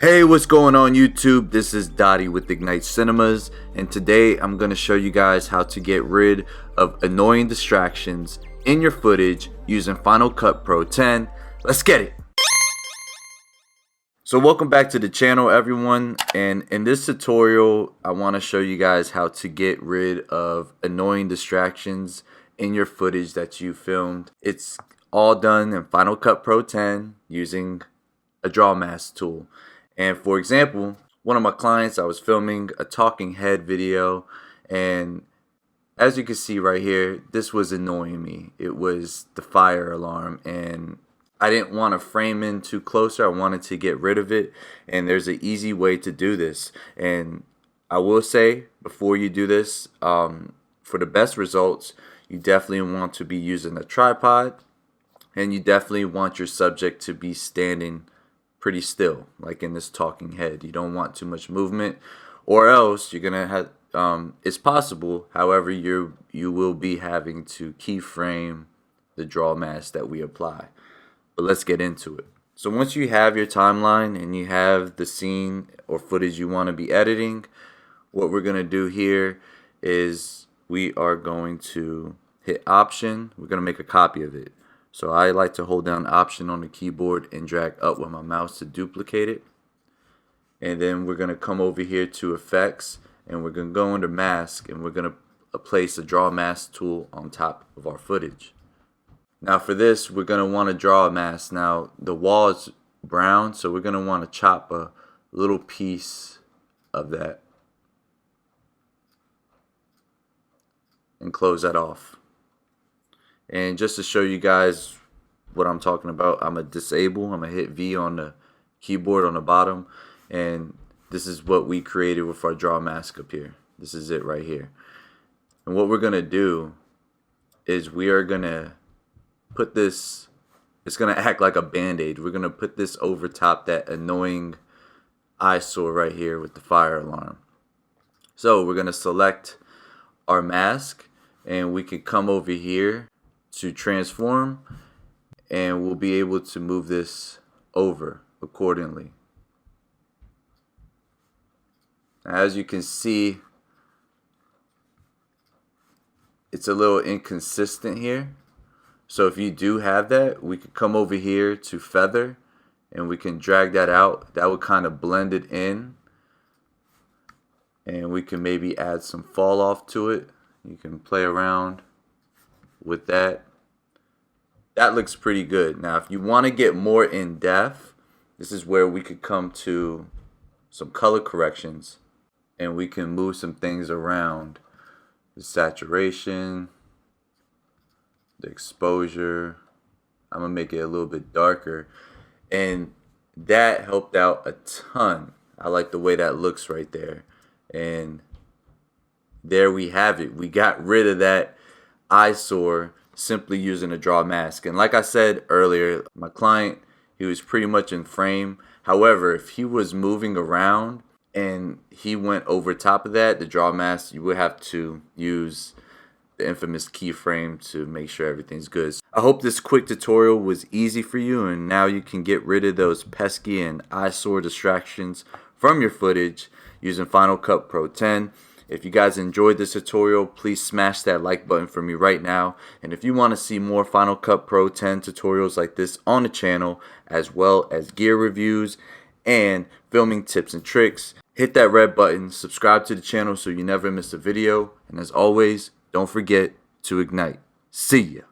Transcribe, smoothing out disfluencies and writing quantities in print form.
Hey, what's going on YouTube? This is Dottie with Ignite Cinemas, and today I'm going to show you guys how to get rid of annoying distractions in your footage using Final Cut Pro 10. Let's get it! So welcome back to the channel, everyone, and in this tutorial I want to show you guys how to get rid of annoying distractions in your footage that you filmed. It's all done in Final Cut Pro 10 using a draw mask tool. And for example, one of my clients, I was filming a talking head video, and as you can see right here, this was annoying me. It was the fire alarm, and I didn't want to frame in too closer. I wanted to get rid of it, and there's an easy way to do this. And I will say, before you do this, for the best results, you definitely want to be using a tripod, and you definitely want your subject to be standing pretty still, like in this talking head. You don't want too much movement, or else you're gonna have it's possible, however, you will be having to keyframe the draw mask that we apply. But let's get into it. So once you have your timeline and you have the scene or footage you want to be editing, what we're gonna do here is we are going to hit Option. We're gonna make a copy of it. So I like to hold down Option on the keyboard and drag up with my mouse to duplicate it. And then we're going to come over here to Effects, and we're going to go under Mask, and we're going to place a Draw Mask tool on top of our footage. Now for this, we're going to want to draw a mask. Now the wall is brown, so we're going to want to chop a little piece of that and close that off. And just to show you guys what I'm talking about, I'm going to disable. I'm going to hit V on the keyboard on the bottom. And this is what we created with our draw mask up here. This is it right here. And what we're going to do is we are going to put this, it's going to act like a band-aid. We're going to put this over top that annoying eyesore right here with the fire alarm. So we're going to select our mask, and we can come over here to transform, and we'll be able to move this over accordingly. As you can see, it's a little inconsistent here. So if you do have that, we could come over here to feather, and we can drag that out. That would kind of blend it in, and we can maybe add some fall off to it. You can play around with that. That looks pretty good. Now if you want to get more in depth, this is where we could come to some color corrections, and we can move some things around. The saturation, the exposure, I'm gonna make it a little bit darker, and that helped out a ton. I like the way that looks right there. And there we have it. We got rid of that eyesore simply using a draw mask. And like I said earlier, my client, he was pretty much in frame. However, if he was moving around and he went over top of that, the draw mask, you would have to use the infamous keyframe to make sure everything's good. I hope this quick tutorial was easy for you, and now you can get rid of those pesky and eyesore distractions from your footage using Final Cut Pro 10. If you guys enjoyed this tutorial, please smash that like button for me right now. And if you want to see more Final Cut Pro 10 tutorials like this on the channel, as well as gear reviews and filming tips and tricks, hit that red button, subscribe to the channel so you never miss a video, and as always, don't forget to ignite. See ya!